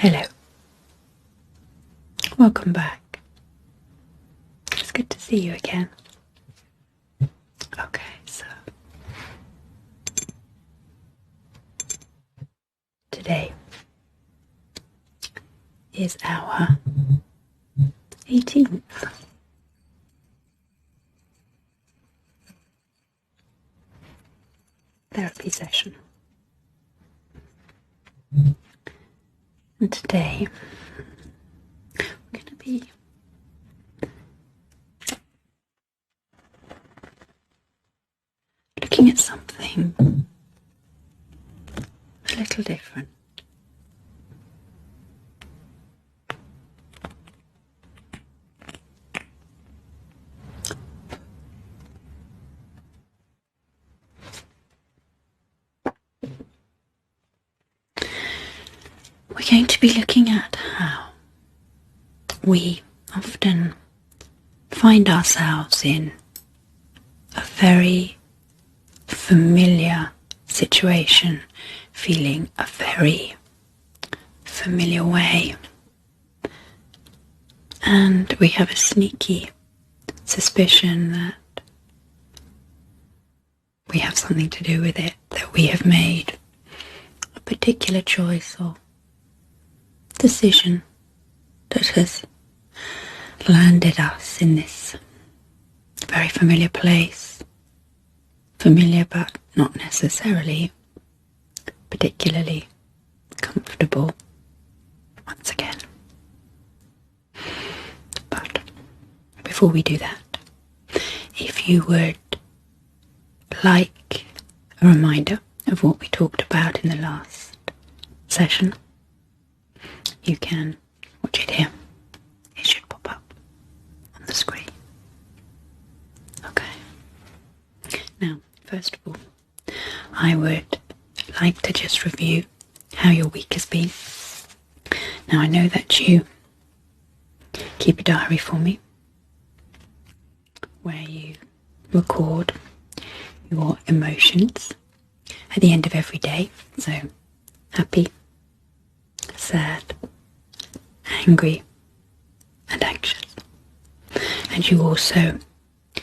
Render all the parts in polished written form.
Hello. Welcome back. It's good to see you again. Okay, so today is our 18th therapy session. And today we're going to be looking at something a little different. We're going to be looking at how we often find ourselves in a very familiar situation, feeling a very familiar way. And we have a sneaky suspicion that we have something to do with it, that we have made a particular choice or decision that has landed us in this very familiar place. Familiar, but not necessarily particularly comfortable once again. But before we do that, if you would like a reminder of what we talked about in the last session, you can watch it here. It should pop up on the screen. Okay. Now, first of all, I would like to just review how your week has been. Now, I know that you keep a diary for me where you record your emotions at the end of every day. So, happy, sad, angry, and anxious. And you also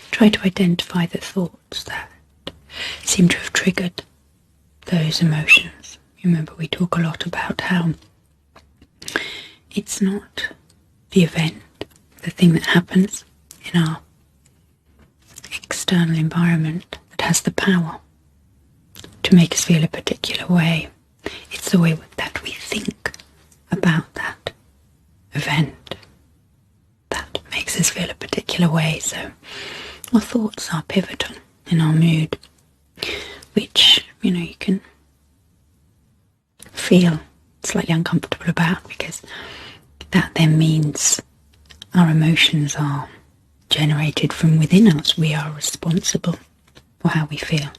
try to identify the thoughts that seem to have triggered those emotions. Remember, we talk a lot about how it's not the event, the thing that happens in our external environment that has the power to make us feel a particular way. It's the way that we think about that event that makes us feel a particular way. So our thoughts are pivotal in our mood, which, you can feel slightly uncomfortable about, because that then means our emotions are generated from within us. We are responsible for how we feel.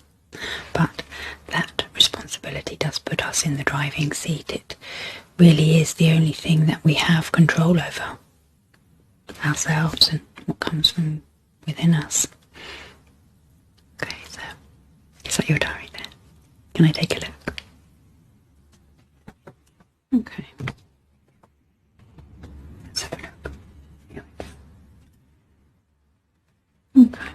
But that responsibility does put us in the driving seat. It really is the only thing that we have control over, ourselves and what comes from within us. Okay, so is that your diary there? Can I take a look? Okay. Let's have a look. Here we go. Okay.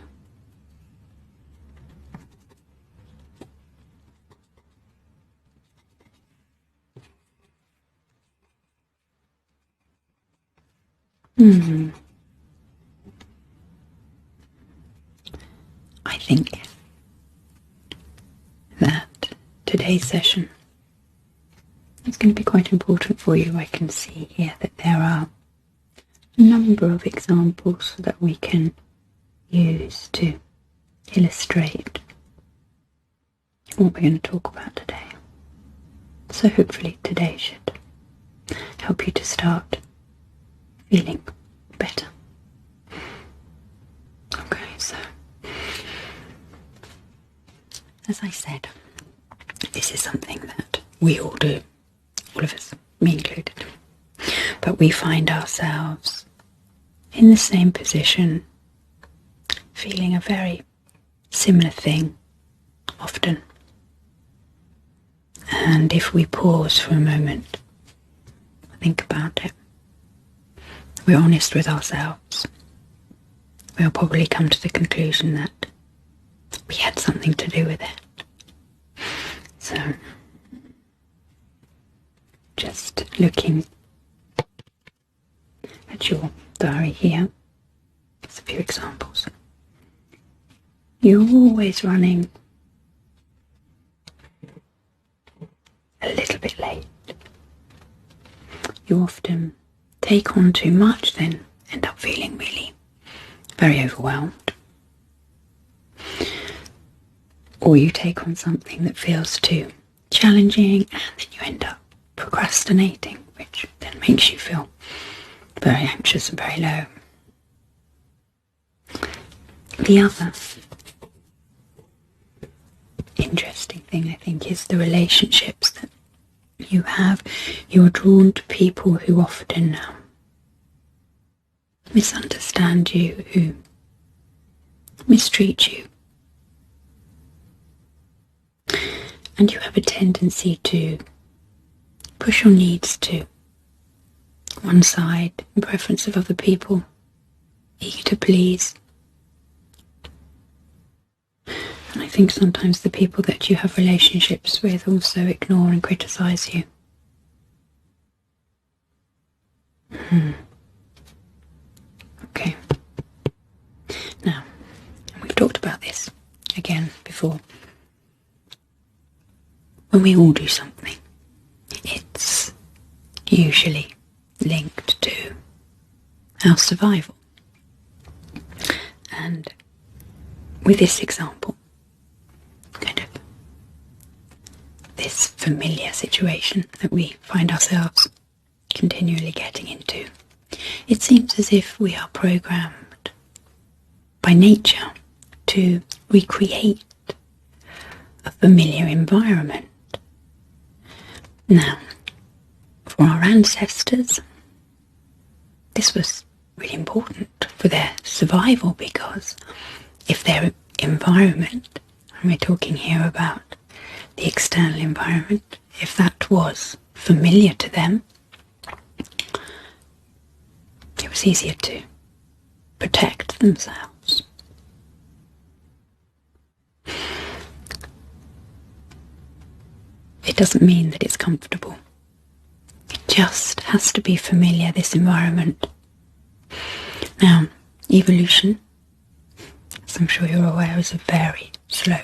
I think that today's session is going to be quite important for you. I can see here that there are a number of examples that we can use to illustrate what we're going to talk about today. So hopefully today should help you to start feeling better. Okay, so as I said, this is something that we all do, all of us, me included. But we find ourselves in the same position, feeling a very similar thing often. And if we pause for a moment, think about it, we're honest with ourselves, we'll probably come to the conclusion that we had something to do with it. So, just looking at your diary here, there's a few examples. You're always running a little bit late. You often take on too much, then end up feeling really very overwhelmed. Or you take on something that feels too challenging and then you end up procrastinating, which then makes you feel very anxious and very low. The other interesting thing, I think, is the relationships that you have. You're drawn to people who often misunderstand you, who mistreat you. And you have a tendency to push your needs to one side in preference of other people, eager to please. And I think sometimes the people that you have relationships with also ignore and criticise you. Okay. Now, we've talked about this again before. When we all do something, it's usually linked to our survival. And with this example, kind of this familiar situation that we find ourselves continually getting into, it seems as if we are programmed by nature to recreate a familiar environment. Now, for our ancestors, this was really important for their survival, because if their environment, and we're talking here about the external environment, if that was familiar to them, it was easier to protect themselves. It doesn't mean that it's comfortable. It just has to be familiar, this environment. Now, evolution, as I'm sure you're aware, is a very slow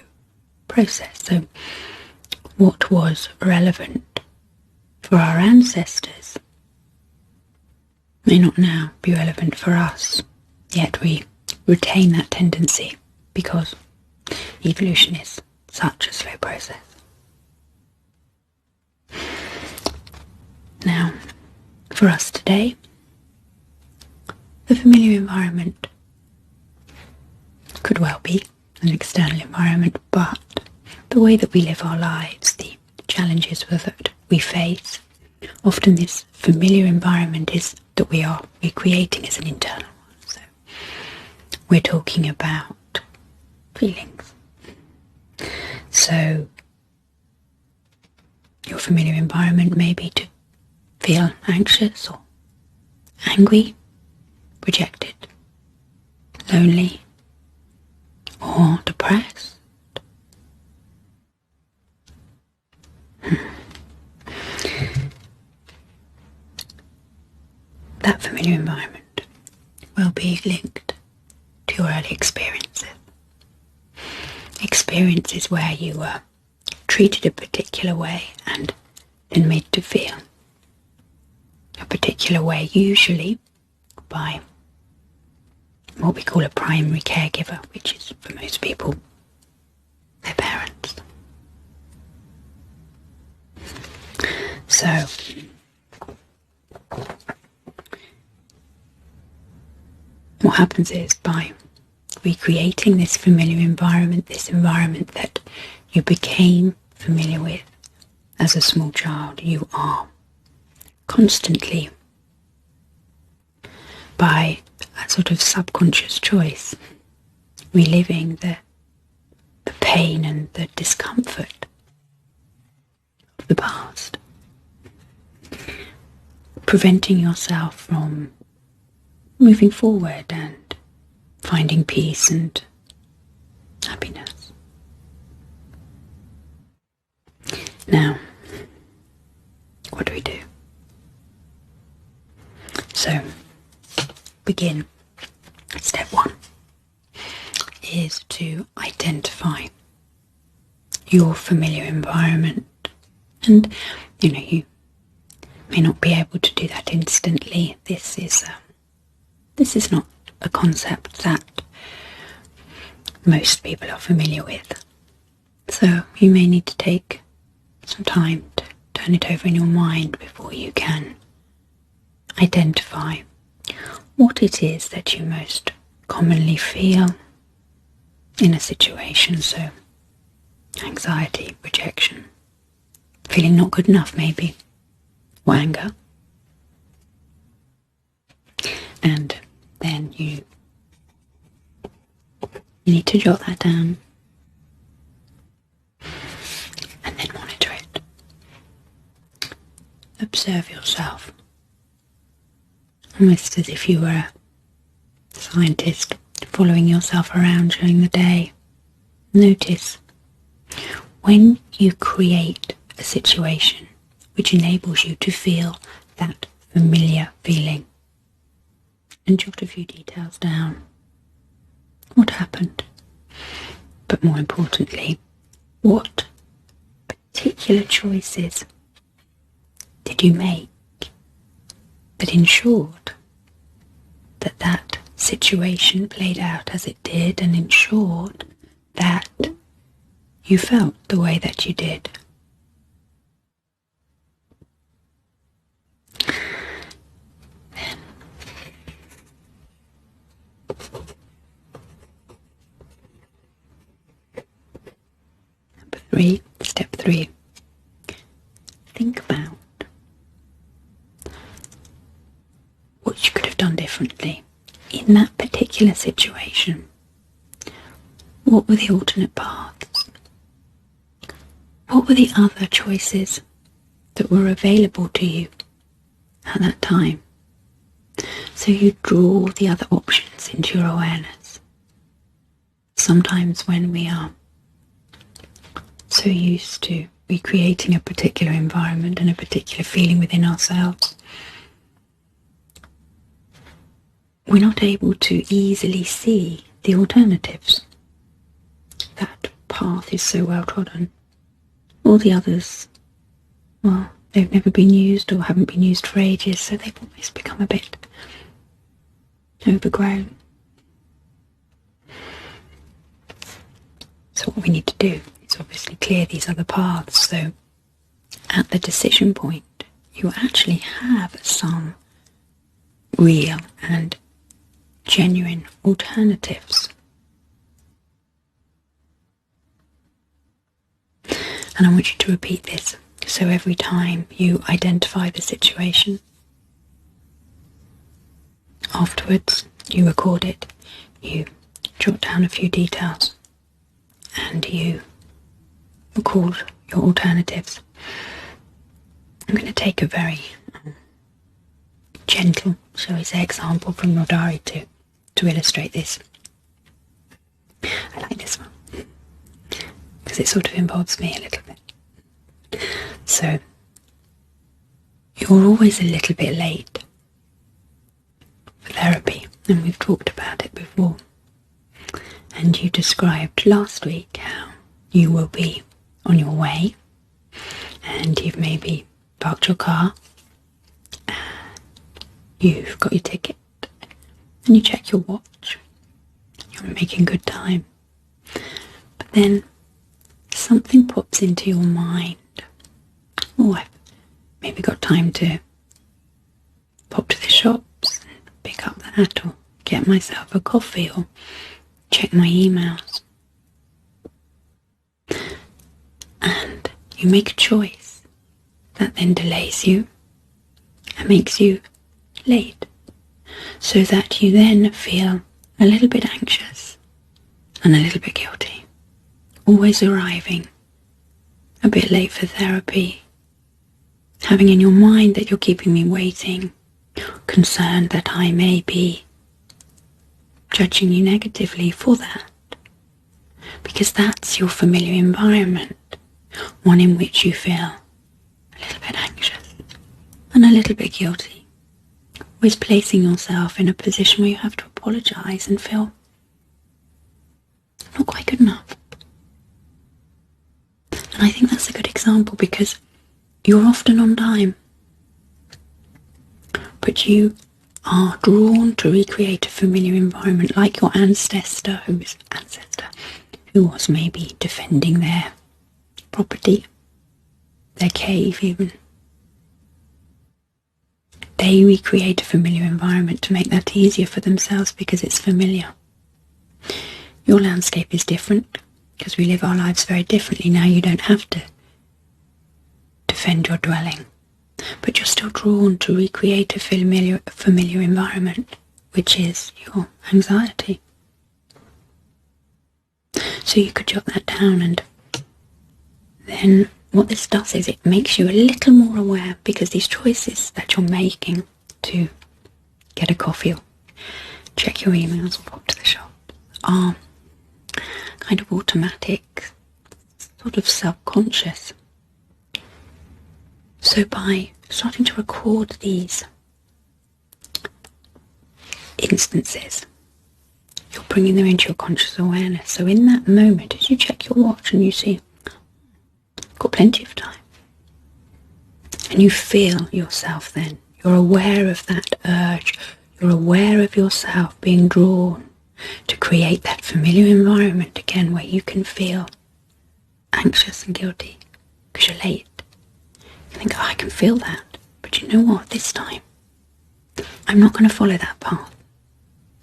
process. So what was relevant for our ancestors may not now be relevant for us, yet we retain that tendency because evolution is such a slow process. Now, for us today, the familiar environment could well be an external environment, but the way that we live our lives, the challenges that we face, often this familiar environment is that we are recreating as an internal one. So we're talking about feelings. So your familiar environment may be to feel anxious or angry, rejected, lonely, or depressed. That familiar environment will be linked to your early experiences. Experiences where you were treated a particular way and then made to feel a particular way, usually by what we call a primary caregiver, which is, for most people, their parents. So, what happens is, by recreating this familiar environment, this environment that you became familiar with as a small child, you are constantly, by a sort of subconscious choice, reliving the pain and the discomfort of the past. preventing yourself from moving forward and finding peace and happiness. Now, what do we do? So, begin. Step 1 is to identify your familiar environment. And, you may not be able to do that instantly. This is not a concept that most people are familiar with. So you may need to take some time to turn it over in your mind before you can identify what it is that you most commonly feel in a situation. So anxiety, rejection, feeling not good enough maybe, or anger. And then you need to jot that down and then monitor it. Observe yourself, almost as if you were a scientist following yourself around during the day. Notice when you create a situation which enables you to feel that familiar feeling, and jot a few details down. What happened? But more importantly, what particular choices did you make that ensured that that situation played out as it did, and ensured that you felt the way that you did? Step 3, think about what you could have done differently in that particular situation. What were the alternate paths? What were the other choices that were available to you at that time? So you draw the other options into your awareness. Sometimes when we are so used to recreating a particular environment and a particular feeling within ourselves, we're not able to easily see the alternatives. That path is so well trodden. All the others, well, they've never been used or haven't been used for ages, so they've almost become a bit overgrown. So what we need to do is obviously clear these other paths, so at the decision point you actually have some real and genuine alternatives. And I want you to repeat this. So every time you identify the situation, afterwards you record it, you jot down a few details, and you record your alternatives. I'm going to take a very gentle, shall we say, example from your diary to illustrate this. I like this one because it sort of involves me a little bit. So, you're always a little bit late for therapy, and we've talked about it before. And you described last week how you will be on your way, and you've maybe parked your car, and you've got your ticket, and you check your watch. You're making good time. But then something pops into your mind. Oh, I've maybe got time to pop to the shops and pick up that, or get myself a coffee, or check my emails. And you make a choice that then delays you and makes you late, so that you then feel a little bit anxious and a little bit guilty, always arriving a bit late for therapy, having in your mind that you're keeping me waiting, concerned that I may be judging you negatively for that. Because that's your familiar environment, one in which you feel a little bit anxious and a little bit guilty, always placing yourself in a position where you have to apologise and feel not quite good enough. And I think that's a good example because you're often on time, but you are drawn to recreate a familiar environment like your ancestor who was maybe defending their property, their cave even. They recreate a familiar environment to make that easier for themselves because it's familiar. Your landscape is different because we live our lives very differently now. You don't have to defend your dwelling, but you're still drawn to recreate a familiar environment, which is your anxiety. So you could jot that down, and then what this does is it makes you a little more aware, because these choices that you're making to get a coffee or check your emails or pop to the shop are kind of automatic, sort of subconscious. So by starting to record these instances, you're bringing them into your conscious awareness. So in that moment, as you check your watch and you see, I've got plenty of time, and you feel yourself then, you're aware of that urge, you're aware of yourself being drawn to create that familiar environment again where you can feel anxious and guilty because you're late. You think, oh, I can feel that, but you know what, this time I'm not going to follow that path.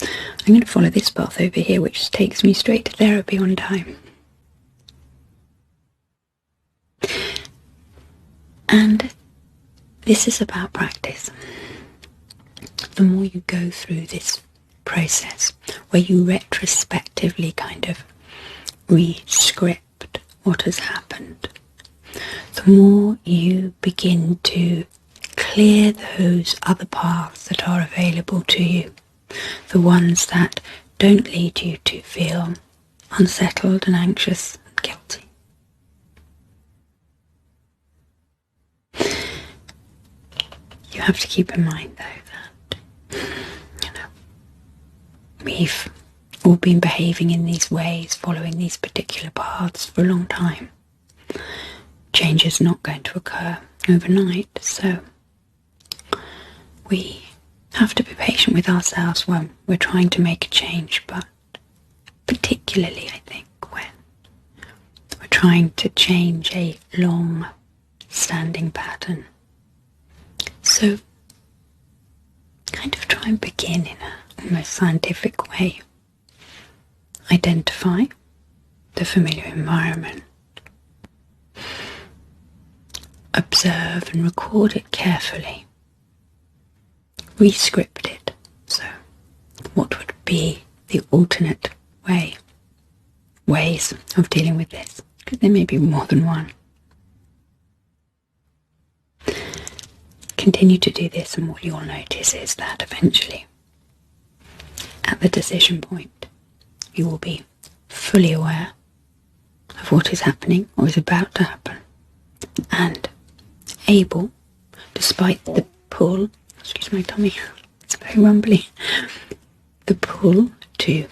I'm going to follow this path over here, which takes me straight to therapy on time. And this is about practice. The more you go through this process, where you retrospectively kind of re-script what has happened, the more you begin to clear those other paths that are available to you, the ones that don't lead you to feel unsettled and anxious and guilty. You have to keep in mind, though, that we've all been behaving in these ways, following these particular paths for a long time. Change is not going to occur overnight, so we have to be patient with ourselves when we're trying to make a change, but particularly, I think, when we're trying to change a long-standing pattern. So, kind of try and begin in an almost scientific way. Identify the familiar environment. Observe and record it carefully. Rescript it. So, what would be the alternate ways of dealing with this? Because there may be more than one. Continue to do this, and what you'll notice is that eventually, at the decision point, you will be fully aware of what is happening or is about to happen, and able, despite the pull, excuse my tummy, it's very rumbly, the pull to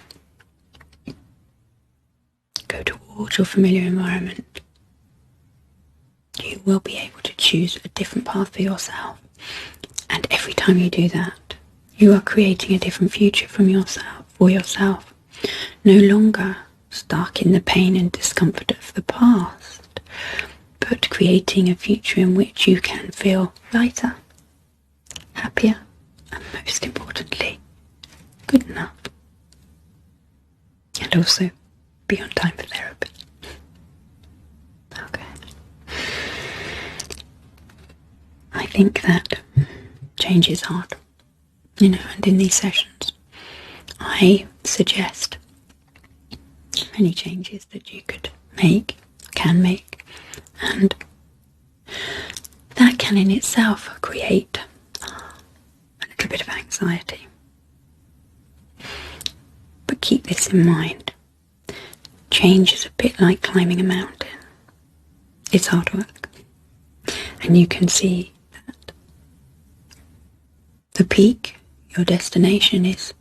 go towards your familiar environment, you will be able to choose a different path for yourself. And every time you do that, you are creating a different future for yourself. No longer stuck in the pain and discomfort of the past, but creating a future in which you can feel lighter, happier, and most importantly, good enough. And also be on time for therapy. Okay. I think that change is hard, and in these sessions I suggest many changes that you can make, and that can in itself create a little bit of anxiety. But keep this in mind. Change is a bit like climbing a mountain. It's hard work. And you can see that the peak, your destination, is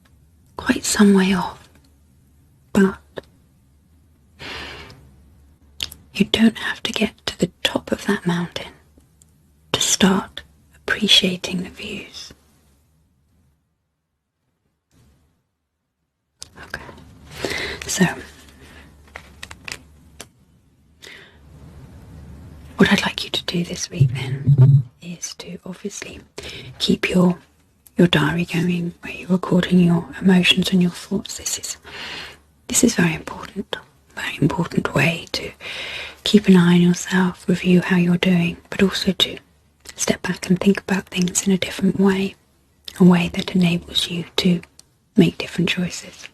quite some way off. But you don't have to get to the top of that mountain to start appreciating the views. Okay, so what I'd like you to do this week then is to obviously keep your diary going, where you're recording your emotions and your thoughts. This is very important way to keep an eye on yourself, review how you're doing, but also to step back and think about things in a different way, a way that enables you to make different choices.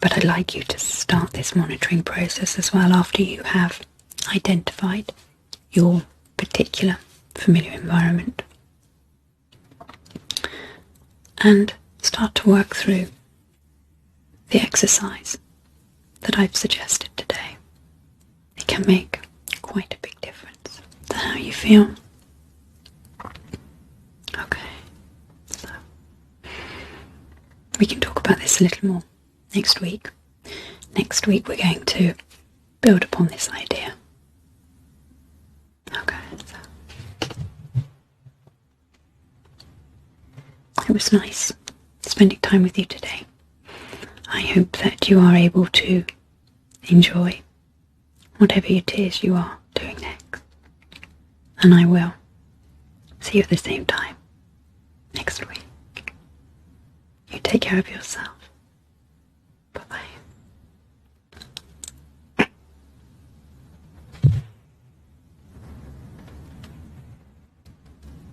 But I'd like you to start this monitoring process as well after you have identified your particular familiar environment, and start to work through the exercise that I've suggested today. It can make quite a big difference to how you feel. Okay, so we can talk about this a little more next week. Next week we're going to build upon this idea. Okay, so it was nice spending time with you today. I hope that you are able to enjoy whatever it is you are doing next. And I will see you at the same time next week. You take care of yourself.